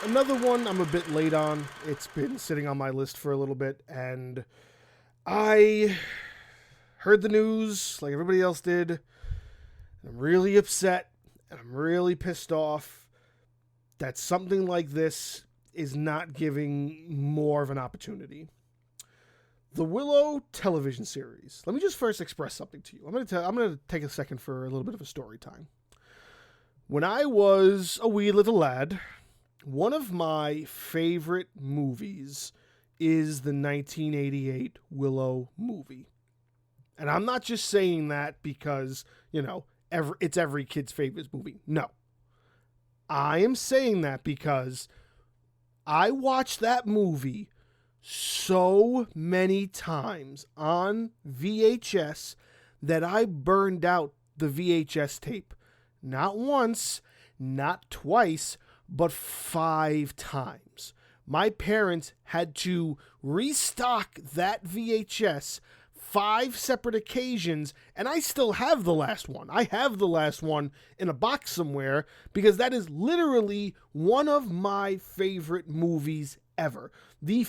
Another one I'm a bit late on. It's been sitting on my list for a little bit, and I heard the news like everybody else did. And I'm really upset, and I'm really pissed off that something like this is not giving more of an opportunity. The Willow television series. Let me just first express something to you. I'm gonna take a second for a little bit of a story time. When I was a wee little lad, one of my favorite movies is the 1988 Willow movie. And I'm not just saying that because, it's every kid's favorite movie. No. I am saying that because I watched that movie so many times on VHS that I burned out the VHS tape. Not once, not twice, but 5 times. My parents had to restock that VHS 5 separate occasions, and I still have the last one. I have the last one in a box somewhere because that is literally one of my favorite movies ever. The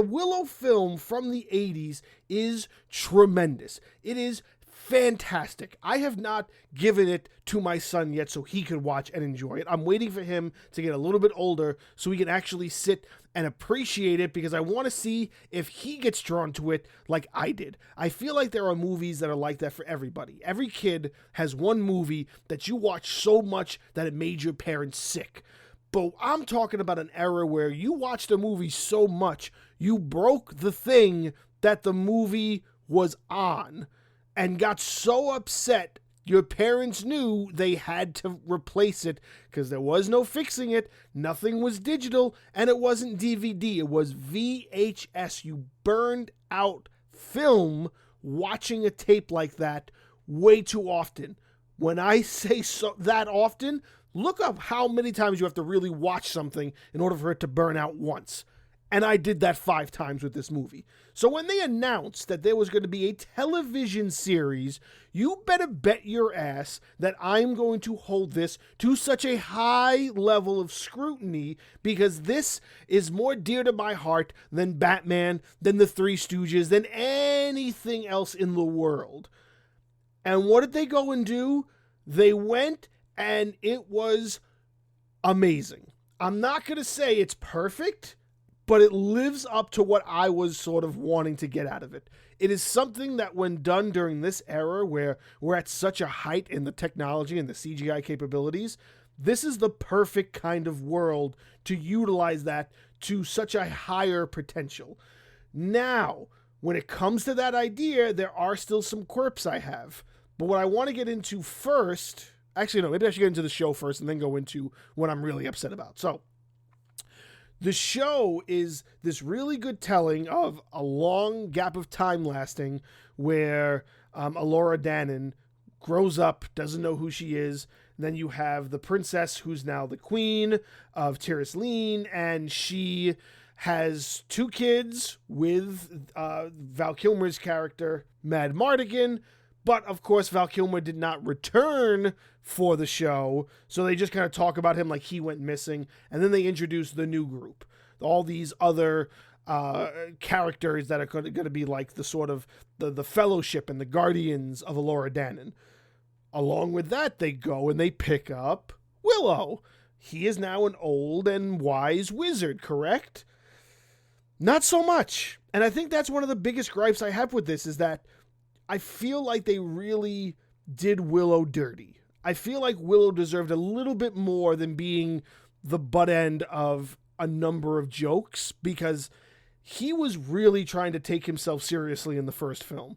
Willow film from the 80s is tremendous. It is fantastic. I have not given it to my son yet so he could watch and enjoy it. I'm waiting for him to get a little bit older so he can actually sit and appreciate it because I want to see if he gets drawn to it like I did. I feel like there are movies that are like that for everybody. Every kid has one movie that you watch so much that it made your parents sick. But I'm talking about an era where you watched a movie so much, you broke the thing that the movie was on and got so upset your parents knew they had to replace it because there was no fixing it, nothing was digital, and it wasn't DVD, it was VHS. You burned out film watching a tape like that way too often. When I say so that often, look up how many times you have to really watch something in order for it to burn out once. And I did that 5 times with this movie. So when they announced that there was going to be a television series, you better bet your ass that I'm going to hold this to such a high level of scrutiny because this is more dear to my heart than Batman, than the Three Stooges, than anything else in the world. And what did they go and do? They went and it was amazing. I'm not going to say it's perfect, but it lives up to what I was sort of wanting to get out of it. It is something that when done during this era where we're at such a height in the technology and the CGI capabilities, this is the perfect kind of world to utilize that to such a higher potential. Now, when it comes to that idea, there are still some quirks I have. But what I want to get into first, actually no, maybe I should get into the show first and then go into what I'm really upset about. So, the show is this really good telling of a long gap of time lasting where Elora Danan grows up, doesn't know who she is. Then you have the princess who's now the queen of Tiris Leen, and she has 2 kids with Val Kilmer's character, Mad Mardigan. But, of course, Val Kilmer did not return for the show, so they just kind of talk about him like he went missing, and then they introduce the new group. All these other characters that are going to be like the sort of the Fellowship and the Guardians of Elora Danan. Along with that, they go and they pick up Willow. He is now an old and wise wizard, correct? Not so much. And I think that's one of the biggest gripes I have with this is that I feel like they really did Willow dirty. I feel like Willow deserved a little bit more than being the butt end of a number of jokes because he was really trying to take himself seriously in the first film.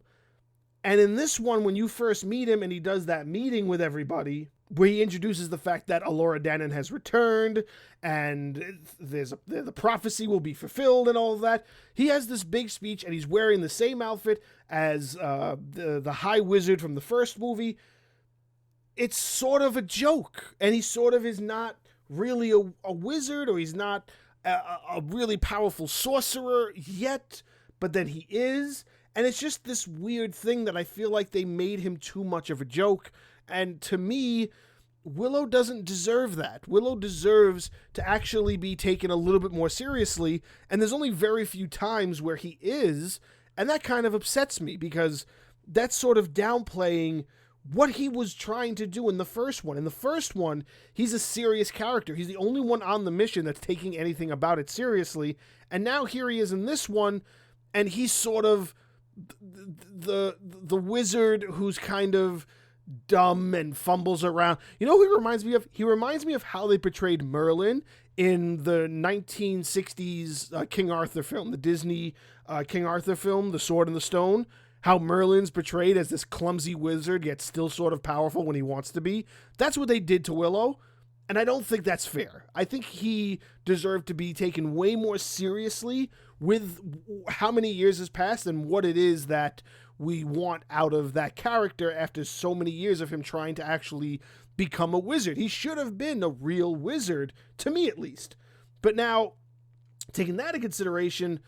And in this one, when you first meet him and he does that meeting with everybody, where he introduces the fact that Elora Danan has returned and the prophecy will be fulfilled and all of that, he has this big speech and he's wearing the same outfit as the High Wizard from the first movie. It's sort of a joke, and he sort of is not really a wizard, or he's not a really powerful sorcerer yet, but then he is. And it's just this weird thing that I feel like they made him too much of a joke. And to me, Willow doesn't deserve that. Willow deserves to actually be taken a little bit more seriously, and there's only very few times where he is, and that kind of upsets me because that's sort of downplaying what he was trying to do in the first one. In the first one, he's a serious character. He's the only one on the mission that's taking anything about it seriously, and now here he is in this one, and he's sort of the wizard who's kind of dumb and fumbles around. You know who he reminds me of? He reminds me of how they portrayed Merlin in the 1960s King Arthur film, the Disney King Arthur film, The Sword and the Stone. How Merlin's portrayed as this clumsy wizard, yet still sort of powerful when he wants to be. That's what they did to Willow, and I don't think that's fair. I think he deserved to be taken way more seriously with how many years has passed and what it is that we want out of that character after so many years of him trying to actually become a wizard. He should have been a real wizard, to me at least. But now, taking that into consideration,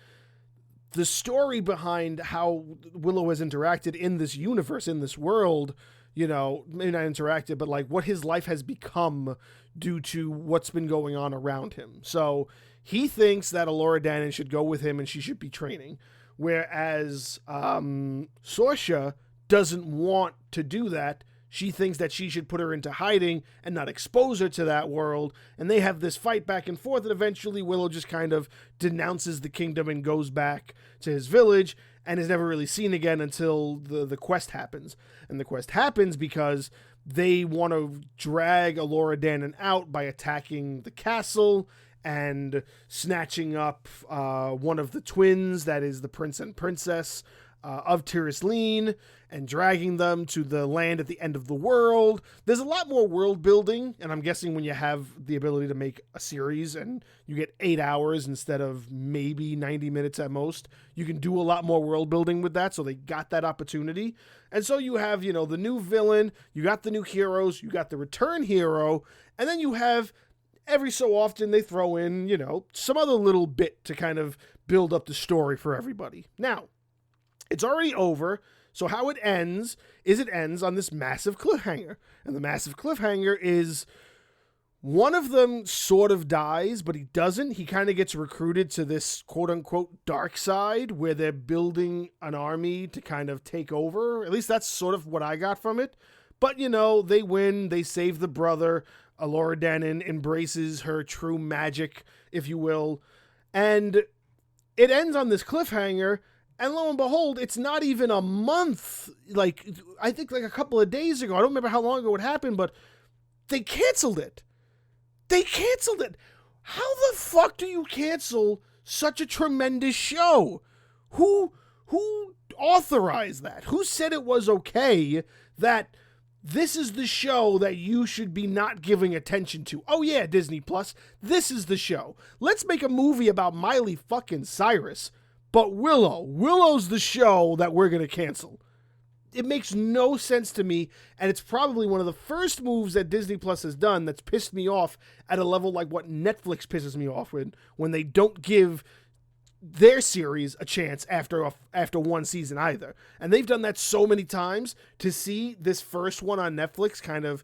the story behind how Willow has interacted in this universe, in this world, maybe not interacted, but like what his life has become due to what's been going on around him. So he thinks that Elora Danan should go with him and she should be training. Whereas Sorsha doesn't want to do that. She thinks that she should put her into hiding and not expose her to that world. And they have this fight back and forth, and eventually Willow just kind of denounces the kingdom and goes back to his village and is never really seen again until the quest happens. And the quest happens because they want to drag Elora Danan out by attacking the castle and snatching up one of the twins, that is the prince and princess of Tiris Lene, and dragging them to the land at the end of the world. There's a lot more world building, and I'm guessing when you have the ability to make a series and you get 8 hours instead of maybe 90 minutes at most, you can do a lot more world building with that, so they got that opportunity. And so you have, the new villain, you got the new heroes, you got the return hero, and then you have, every so often, they throw in, some other little bit to kind of build up the story for everybody. Now, it's already over, so how it ends is it ends on this massive cliffhanger. And the massive cliffhanger is one of them sort of dies, but he doesn't. He kind of gets recruited to this quote-unquote dark side where they're building an army to kind of take over. At least that's sort of what I got from it. But, they win. They save the brother. Elora Danan embraces her true magic, if you will. And it ends on this cliffhanger. And lo and behold, it's not even a month, I think a couple of days ago. I don't remember how long ago it happened, but they canceled it. How the fuck do you cancel such a tremendous show? Who authorized that? Who said it was okay that this is the show that you should be not giving attention to? Oh yeah, Disney Plus, this is the show. Let's make a movie about Miley fucking Cyrus. But Willow's the show that we're going to cancel. It makes no sense to me, and it's probably one of the first moves that Disney Plus has done that's pissed me off at a level like what Netflix pisses me off with, when they don't give their series a chance after one season either. And they've done that so many times. To see this first one on Netflix kind of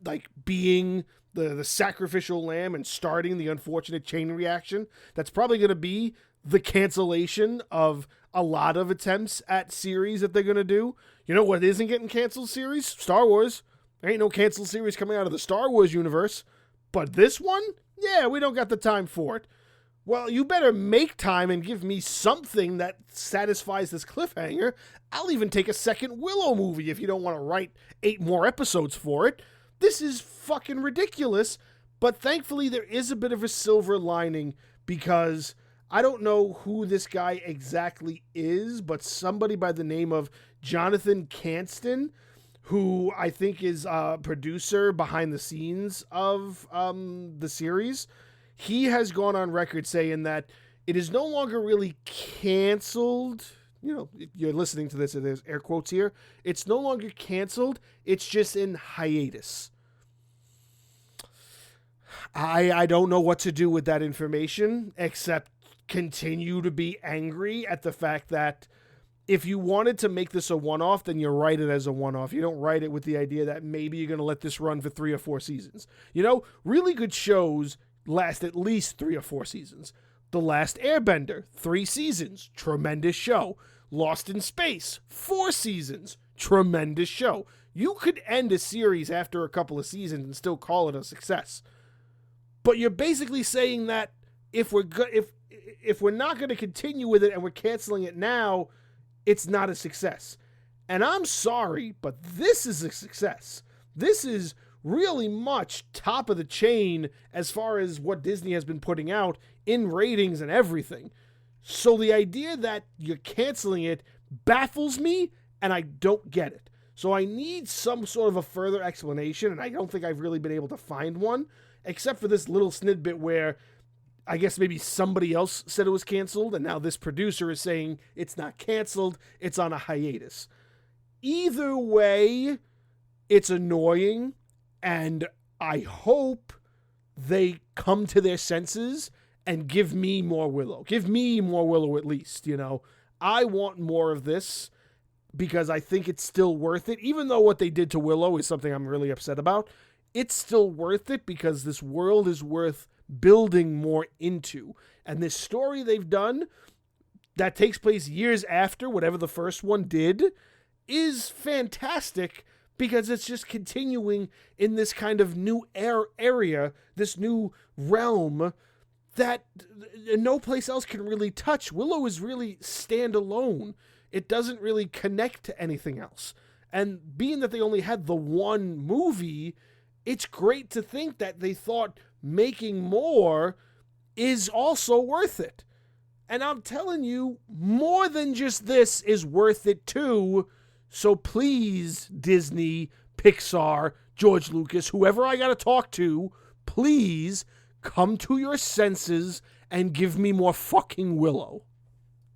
like being the sacrificial lamb and starting the unfortunate chain reaction, that's probably going to be the cancellation of a lot of attempts at series that they're going to do. You know what isn't getting canceled series? Star Wars. There ain't no canceled series coming out of the Star Wars universe. But this one? Yeah, we don't got the time for it. Well, you better make time and give me something that satisfies this cliffhanger. I'll even take a second Willow movie if you don't want to write 8 more episodes for it. This is fucking ridiculous. But thankfully, there is a bit of a silver lining, because I don't know who this guy exactly is, but somebody by the name of Jonathan Canston, who I think is a producer behind the scenes of the series, he has gone on record saying that it is no longer really canceled. You're listening to this, and there's air quotes here. It's no longer canceled. It's just in hiatus. I don't know what to do with that information, except continue to be angry at the fact that if you wanted to make this a one-off, then you write it as a one-off. You don't write it with the idea that maybe you're going to let this run for 3 or 4 seasons. You know, really good shows last at least 3 or 4 seasons. The Last Airbender, 3 seasons, tremendous show. Lost in Space, 4 seasons, tremendous show. You could end a series after a couple of seasons and still call it a success. But you're basically saying that if we're not going to continue with it and we're canceling it now, it's not a success. And I'm sorry, but this is a success. This is really much top of the chain as far as what Disney has been putting out in ratings and everything. So the idea that you're canceling it baffles me, and I don't get it. So I need some sort of a further explanation, and I don't think I've really been able to find one, except for this little snippet where I guess maybe somebody else said it was canceled, and now this producer is saying it's not canceled, it's on a hiatus. Either way, it's annoying, and I hope they come to their senses and give me more Willow. Give me more Willow at least, you know. I want more of this because I think it's still worth it. Even though what they did to Willow is something I'm really upset about, it's still worth it because this world is worth building more into. And this story they've done that takes place years after whatever the first one did is fantastic because it's just continuing in this kind of new area, this new realm that no place else can really touch. Willow is really standalone. It doesn't really connect to anything else. And being that they only had the one movie, it's great to think that they thought making more is also worth it. And I'm telling you, more than just this is worth it too. So please, Disney, Pixar, George Lucas, whoever I gotta talk to, please come to your senses and give me more fucking Willow.